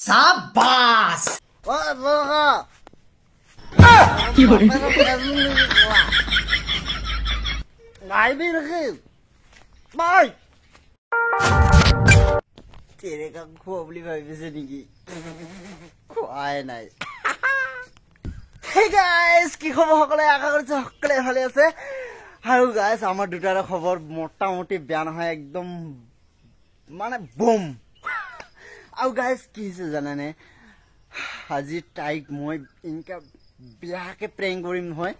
সাবাস ও বাবা কি কৰে গাইবি নাকি বাই তেৰে কাম খুবলি ভাবিছে নেকি খোৱাই নাই Hey guys, কি খবৰ সকলে আশা কৰিছো সকলে ভালে আছে আৰু গাইস আমাৰ দুটাৰ খবৰ মোটামুটি বেয়া নহয় একদম মানে বুম আৰু গাইস কি হৈছে জানানে আজি টাইক মই ইনকা বিয়াকে প্ৰেং কৰিম নহয়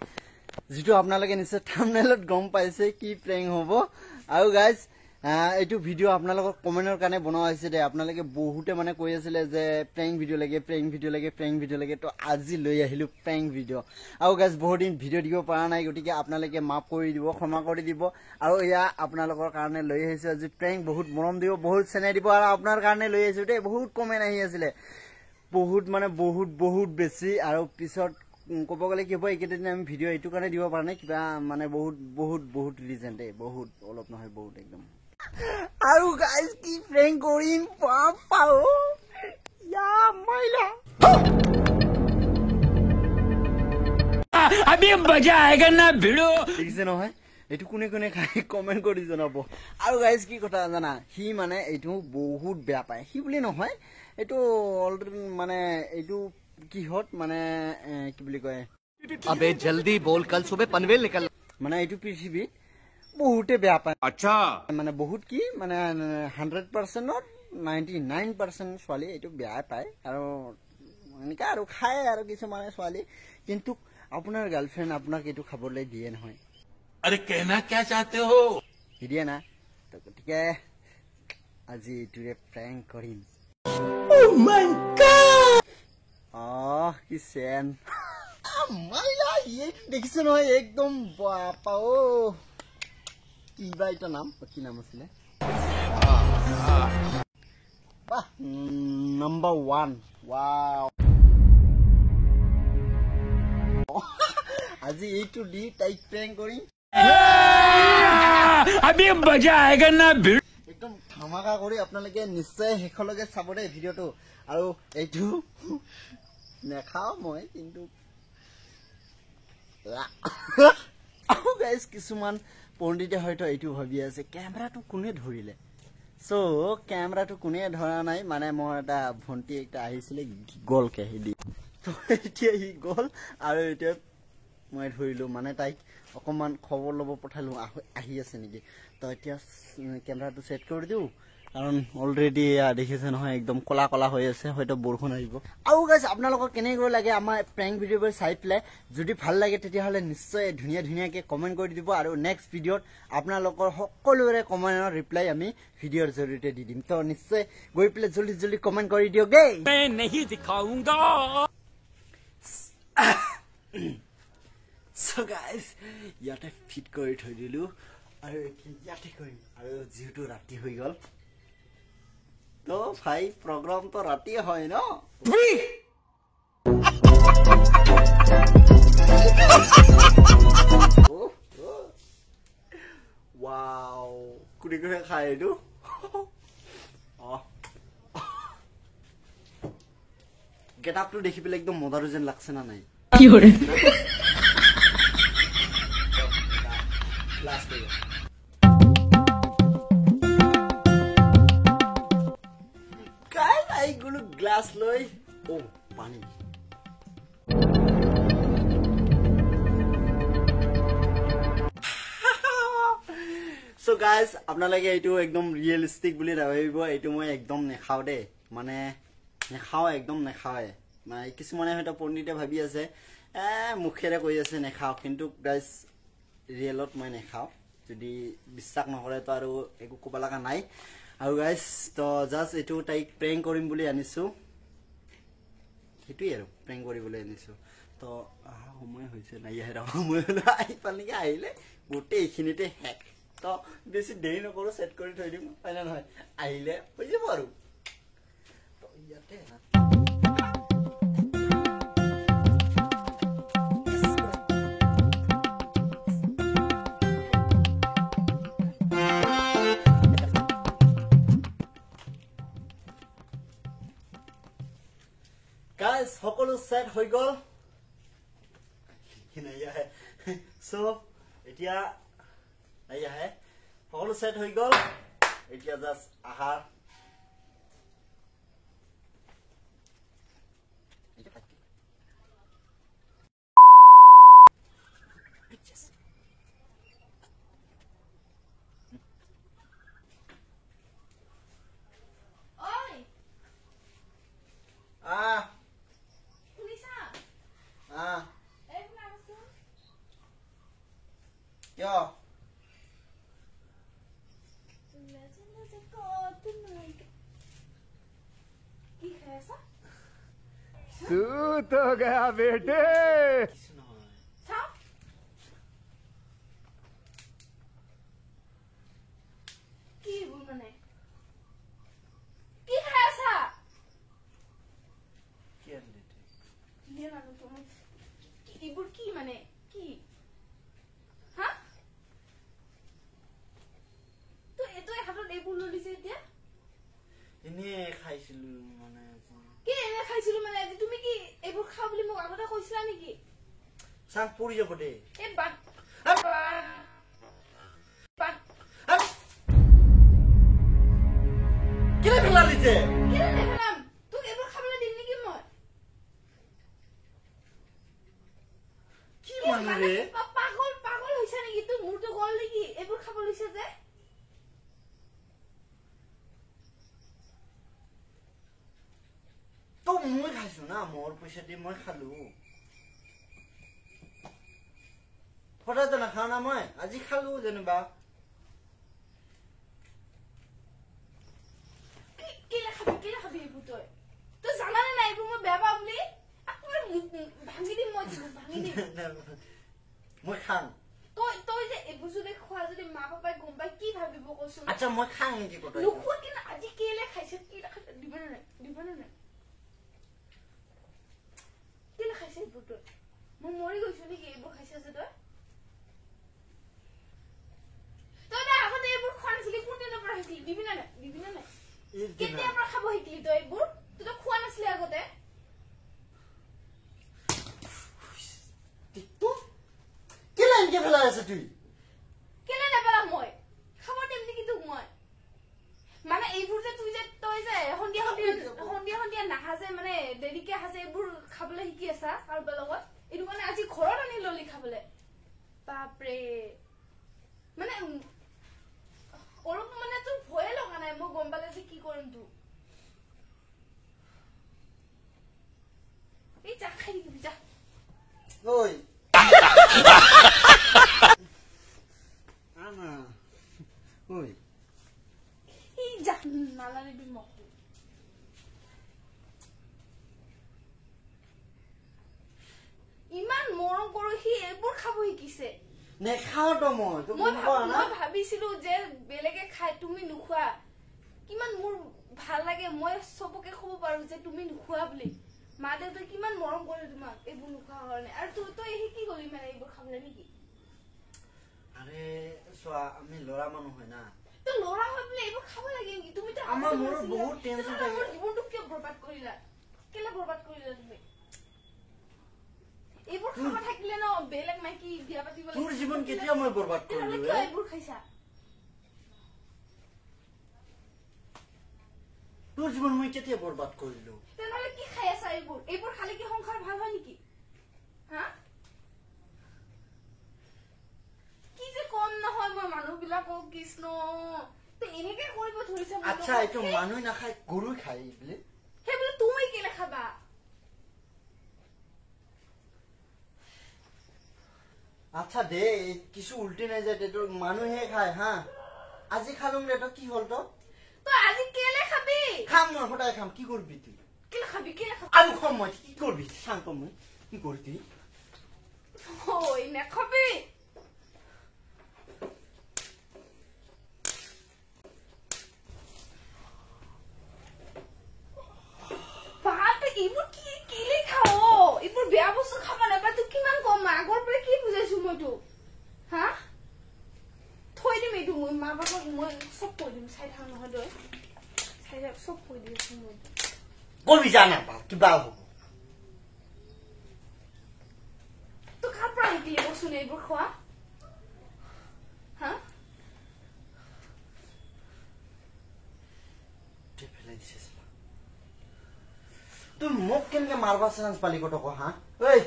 যেটো আপোনালোকে নিশ্চয় থাম্বনেলত গম পাইছে কি প্ৰেং হ'ব আৰু গাইস এইটো ভিডিও আপোনালোকৰ কমেন্টৰ কাৰণে বনোৱা হৈছে দে আপোনালোকে বহুতে মানে কৈ আছিল যে প্ৰেং ভিডিও লাগে তো আজি লৈ আহিলো প্ৰেং ভিডিও আৰু গাইস বহুত দিন ভিডিও দিব পৰা নাই গটিকে আপোনালোকে মাফ কৰি দিব ক্ষমা কৰি দিব আৰু ইয়া আপোনালোকৰ কাৰণে লৈ আহিছো আজি প্ৰেং বহুত মৰম দিব বহুত চেনে দিব আৰু আপোনাৰ কাৰণে লৈ আহিছো দে বহুত কমেন্ট আহি আছিল বহুত মানে বহুত বেছি আৰু পিছত ক'ব গ'লে কি হ'ব এইকেইদিন আমি ভিডিও এইটো কাৰণে দিব পৰা নাই কিবা মানে বহুত ৰিজন দে বহুত অলপ নহয় বহুত একদম আৰু গাইস কি প্ৰেং কৰিম পাও ইয়া মাইলা अभी मजा आएगा ना भिड़ो দেখিছে নহয় এইটো কোনে কোনে খাই কমেন্ট কৰি জনাব আৰু গাইস কি কথা জানা হি মানে এইটো বহুত বেয়া পায় হি বুলি নহয় এইটো অলৰেডি মানে এইটো কি হট মানে কি বুলি কয় अबे जल्दी बोल कल सुबह पनवेल निकल মানে এইটো পৃথিৱী বহুতে বেয়া পায় अच्छा মানে বহুত কি মানে 100% 99% ছোৱালী এইটো বেয়া পায় আৰু এনেকা আৰু খায় আৰু কিছুমানে ছোৱালী কিন্তু আপোনাৰ গাৰ্লফ্ৰেণ্ড আপোনাক এইটো খাবলৈ দিয়ে নহয় अरे कहना क्या चाहते हो দিয়ে না তো গতিকে আজি এইটোৰে প্ৰেংক কৰিম oh my god কি চেন মাইলা এইটো দেখিছে নহয় একদম বাপা ও কি বা এটা নাম কি নাম আছিলে নাম্বার 1 ওয়াও আজি এইটো দি টাইপ প্ৰেংক কৰিম अभी मजा आएगा ना भिड़ो একদম ধামাকা কৰি আপোনালোকে নিশ্চয় শেষলৈকে চাব দেই ভিডিওটো আৰু এইটো নেখাও মই কিন্তু গাইস কিছুমান পণ্ডিতে হয়তো এইটো ভাবি আছে কেমেৰাটো কোনে ধৰিলে সো কেমেৰাটো কোনে ধৰা নাই মানে মোৰ এটা ভন্টি একটা আহিছিলে গল কে হেদি তো এতিয়া হি গল আৰু এতিয়া মই ধৰিলো মানে তাইক অকমান খবৰ লব পঠালো আহি আছে নেকি তো এতিয়া কেমেৰাটো সেট কৰি দিও কাৰণ অলৰেডি দেখিছে নহয় একদম কলা কলা হৈ আছে হয়তো বৰষুণ আহিব আৰু গাইস আপোনালোকক কেনেকৈ লাগে আমাৰ প্ৰেংক ভিডিওবোৰ চাই প্লে যদি ভাল লাগে তেতিয়া হলে নিশ্চয় ধুনীয়াকে কমেন্ট কৰি দিব আৰু নেক্সট ভিডিওত আপোনালোকৰ সকলোৰে কমেন্টৰ ৰিপ্লাই আমি ভিডিওৰ জৰিয়তে দি দিম তো নিশ্চয় গৈ প্লে জলদি কমেন্ট কৰি দিও গে मैं नहीं दिखाऊंगा So guys, ইয়াতে ফিট কৰি থৈ দিলো আৰু ইয়াতে কৰিম আৰু যেহেতু ৰাতি হৈ গল তো ভাই প্ৰগ্ৰাম তো ৰাতি হয় ন ওয়াও কুড়ি কৰে খাই এইটো গেট আপটো দেখি পেলাই একদম মজাৰো যেন লাগছে না নাই কি করে Last video. Guys, I go to glass loy. Oh, pani. So guys, আপোনালোকে এইটো একদম ৰিয়েলিস্টিক বুলি ভাবিব এইটো মই একদম নেখাও দে মানে নেখাও একদম নেখাওয়ে মানে কিছুমানে হয়তো পণ্ডিতে ভাবি আছে মুখেৰে কৈ আছে নেখাও কিন্তু গাইস ৰিয়েলত মই নেখাও যদি বিশ্বাস নকৰে তো আৰু একো ক'ব লগা নাই আৰু গাইস তো জাস্ট এইটো টাইক প্ৰেংক কৰিম বুলি আনিছো সেইটোই আৰু প্ৰেংক কৰিবলৈ আনিছো তো সময় হৈছে নাই হেৰা সময় আহি পালকে আহিলে গোটেই এইখিনিতে হেক তো বেছি দেৰি নকৰো সেট কৰি থৈ দিম পাইনা নহয় আহিলে হৈ যাব আৰু তো ইয়াতে গাইস সকলো সেট হৈ গল কি নাই আহে সো এতিয়া নাই আহে সকলো সেট হৈ গল এতিয়া জাস্ট আহাৰ Yo. सूत हो गया बेटे ইনে খাইছিলো মানে কি এনে খাইছিলো মানে আজি তুমি কি এইবোৰ খা বুলি মোক আগতে কৈছিলা নেকি সাং পৰি যাব দে এ বাট কিলে ফেলালি যে কি নেখাম তোক এইবোৰ খাবলৈ দিম নেকি মই কি মানে ৰে পাগল হৈছে নেকি তোৰ মূৰটো গল নেকি এইবোৰ খাব লৈছে যে তো মই খাইছো না মোৰ পইচা দি মই খালো সদায় নাখাও না মই আজি খালো যেনিবা কেলে খাবি এইবোৰ তই জানানে নাই এইবোৰ মই বেয়া পাওঁ বুলি আকৌ ভাঙি দিম মই খাম তই যে এইবোৰ যদি খোৱা যদি মা পাপাই গম পাই কি ভাবিব কৈছো আচ্ছা মই খাম নেকি কথা নোখোৱা কিন্তু আজি কেলে খাইছে কি দিবনে নাই কেলে খাইছে এইবোৰ মই মৰি গৈছো নেকি এইবোৰ খাইছে যে তই না আগতে এইবোৰ খোৱা নাছিলি কোনদিনৰ পৰা শিকিলি দিবি না নাই কেতিয়াৰ পৰা খাব শিকিলি তই এইবোৰ তই খোৱা নাছিলি আগতে কেলে এনেকে ফেলাই আছে তুই কেলে নেপেলাম মই খাব দিম নেকি তোক মই মানে এইবোৰ যে তই যে সন্ধিয়া নাহা যে মানে দেৰিকে আহা এইবোৰ খাবলৈ শিকি আছা কাৰোবাৰ লগত এইটো কাৰণে আজি ঘৰত আনি ললি খাবলৈ বাপৰে মানে অলপ মানে তোৰ ভয়ে লগা নাই মই গম পালে যে কি কৰিম তোক এই যা খাই দিবি যা ঐ আনা ঐ এই যা নালানিবি মোক ইমান মৰম কৰো সি এইবোৰ খাব শিকিছে নেখাও তো মই ভাবিছিলো যে বেলেগে খাই তুমি নোখোৱা কিমান মোৰ ভাল লাগে মই সবকে ক'ব পাৰো যে তুমি নোখোৱা বুলি মা দেউতাই কিমান মৰম কৰে তোমাক এইবোৰ নোখোৱা কাৰণে আৰু তই শিকি গলি মানে এইবোৰ খাবলৈ নেকি আৰে চোৱা আমি ল'ৰা মানুহ হয় না তো ল'ৰা হৈ পেলাই এইবোৰ খাব লাগে নেকি তুমি তো আমাৰ মোৰ বহুত টেনচন থাকে মোৰ জীৱনটো কিয় বৰবাদ কৰিলা কেলে বৰবাদ কৰিলা তুমি এইবোৰ খাব থাকিলে ন বেলেগ মাইকি বিয়া পাতিব লাগে তোৰ জীৱন কেতিয়া মই বৰবাদ কৰিলো কিয় এইবোৰ খাইছা তোৰ জীৱন মই কেতিয়া বৰবাদ কৰিলো তেনেহলে কি খাই আছা এইবোৰ খালে কি সংসাৰ ভাল হয় নেকি হা কি যে কম নহয় মই মানুহবিলাকক কৃষ্ণ তো এনেকে কৰিব ধৰিছে আচ্ছা এইটো মানুহ নাখায় গৰু খায় বোলে সেইবোলে তুমি কেলে খাবা আচ্ছা দে কিছু উল্টি নাই যায় তো মানুহে খায় হা আজি খালুম দে তো কি হল তো আজি কেলে খাবি খাম মই সদায় খাম কি করবি তুই কেলে খাবি আমি খাম মই কি করবি শান্ত মই কি করবি ওই না খাবি বাপরে এইবোৰ কি কেলে খাও এইবোৰ বেয়া বস্তু খাব নাপায় তুই কিমান কম আগৰ পৰা কি বুজাইছো মই তোক হা থৈ দিম এইটো মই মা বাবাক মই সব কৈ দিম চাই থাক নহয় তই চাই থাক সব কৈ দিম মই কবি জানা পা কিবা হব পৰা শিকিলি বচোন এইবোৰ খোৱা হা তুই মোক কেনেকে মারবা চান্স পালি কত হা এই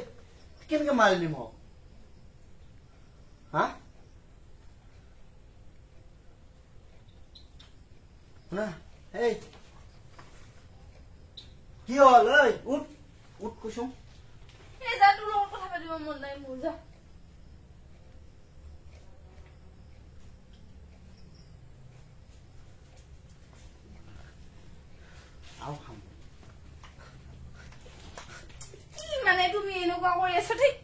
কেনেকে মারিলি মোক হা না এই কি হল এই উঠ উঠ কুসুম এই যা তোৰ লগত কথা পাতিব মন নাই মোৰ যা আও খাম মানে তুমি এনেকুৱা কৰি আছা ঠিক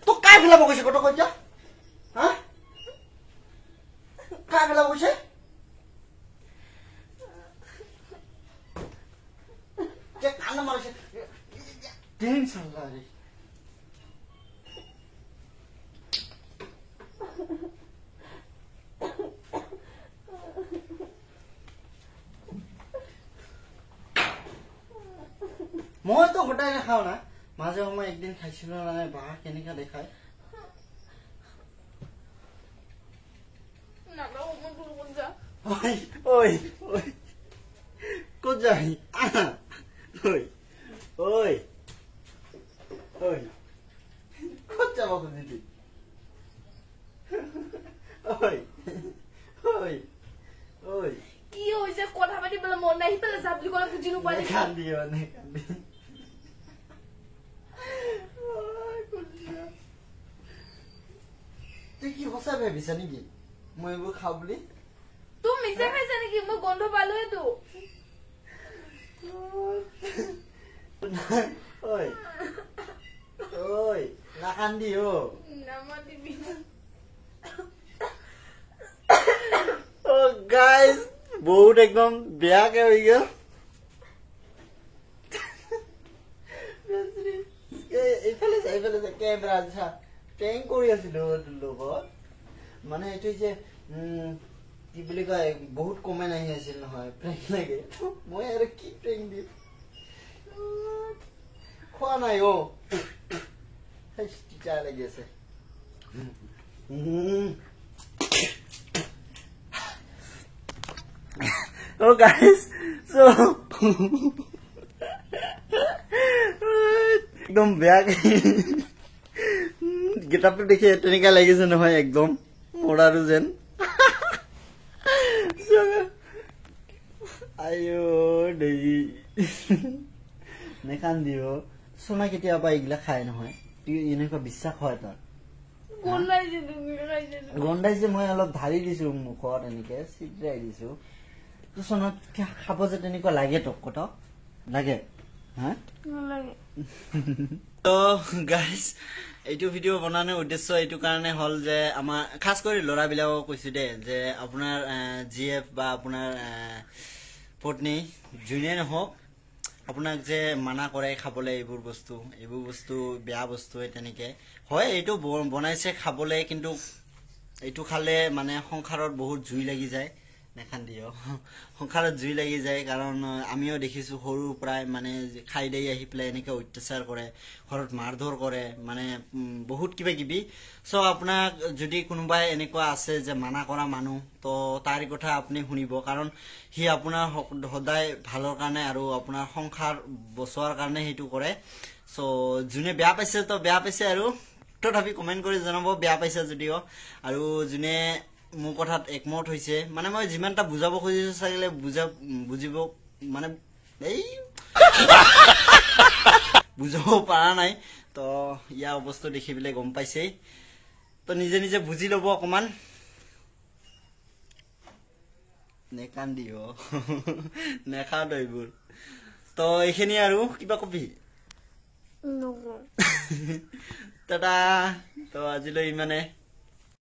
তো কাই ফেলাব কৈছে কত কইছা হা কাই ফেলাব কৈছে যে কান্না মারছে টেনশন লাগে মই তো গোটাই নাখাও না মাঝে সময় একদিন খাইছিল মানে বাহ কেনেকা দেখায় নাগাও মই তোৰ লগত যা ওই ওই ওই কত যাই ওই ওই ওই কত যাব খুঁজিলি ওই ওই ওই কি হৈছে কথা পাতিবলৈ মন নাই সিফালে যা বুলি ক'লে বুজি নোপোৱা নেকি কান্দিও নে কান্দি তুই কি সঁচা ভাবিছা নেকি মই এইবোৰ খাওঁ বুলি তুমি মিছা খাইছা নেকি মই গন্ধ পালোহেতো ওই ওই নাকান্দি ও নামাতিবি ও গাইস বহুত একদম বেয়াকে হৈ গেল এইফালে কেমেৰা আচ্ছা প্ৰেংক কৰি আছিলো লগত মানে এইটো যে কি বুলি কয় বহুত কমেণ্ট আহি আছিল নহয় প্ৰেংক লাগে মই আৰু কি প্ৰেংক দিম খোৱা নাই অ টিচাৰ লাগি আছে Oh guys, so একদম বেয়া গেটআপটো দেখি তেনেকা লাগিছে নহয় একদম মৰাৰো যেন আইও দেই নেকান্দিও সোনা কেতিয়াবা এইগিলা খাই নহয় এনেকুৱা বিশ্বাস হয় তাৰ গন্ধাইছে মই অলপ ঢালি দিছো মুখত এনেকে চিটৰাই দিছো তো সোনাত খাব যে তেনেকুৱা লাগে তোক কত লাগে হা তো গাইজ এইটো ভিডিঅ' বনানোৰ উদ্দেশ্য এইটো কাৰণে হ'ল যে আমাৰ খাস কৰি ল'ৰাবিলাকক কৈছো দে যে আপোনাৰ জিএফ বা আপোনাৰ পত্নী যোনে নহওক আপোনাক যে মানা কৰে খাবলৈ এইবোৰ বস্তু বেয়া বস্তু তেনেকে হয় এইটো বনাইছে খাবলৈ কিন্তু এইটো খালে মানে সংসাৰত বহুত জুই লাগি যায় নেখান্দিও সংসাৰত জুই লাগি যায় কাৰণ আমিও দেখিছো সৰু প্ৰায় মানে খাই দেই আহি পেলাই এনেকে অত্যাচাৰ কৰে ঘৰত মাৰধৰ কৰে মানে বহুত কিবা কিবি সো আপোনাক যদি কোনোবাই এনেকুৱা আছে যে মানা কৰা মানুহ তো তাৰ কথা আপুনি শুনিব কাৰণ হি আপোনাৰ সদায় ভালৰ কাৰণে আৰু আপোনাৰ সংসাৰ বচোৱাৰ কাৰণে হেতু কৰে সো যোনে বেয়া পাইছে তো বেয়া পাইছে আৰু তথাপি কমেন্ট কৰি জনাব বেয়া পাইছে যদিও আৰু যোনে মোৰ কথাত একমত হৈছে মানে মই যিমানটা বুজাব খুজিছো চাগিলে বুজিব মানে এই বুজাব পৰা নাই তো ইয়াৰ অৱস্থা দেখি পেলাই গম পাইছেই তো নিজে নিজে বুজি ল'ব অকমান নেকান্দিও নেখাওঁ তো এইবোৰ তো এইখিনি আৰু কিবা কবি দাদা তো আজিলৈ ইমানে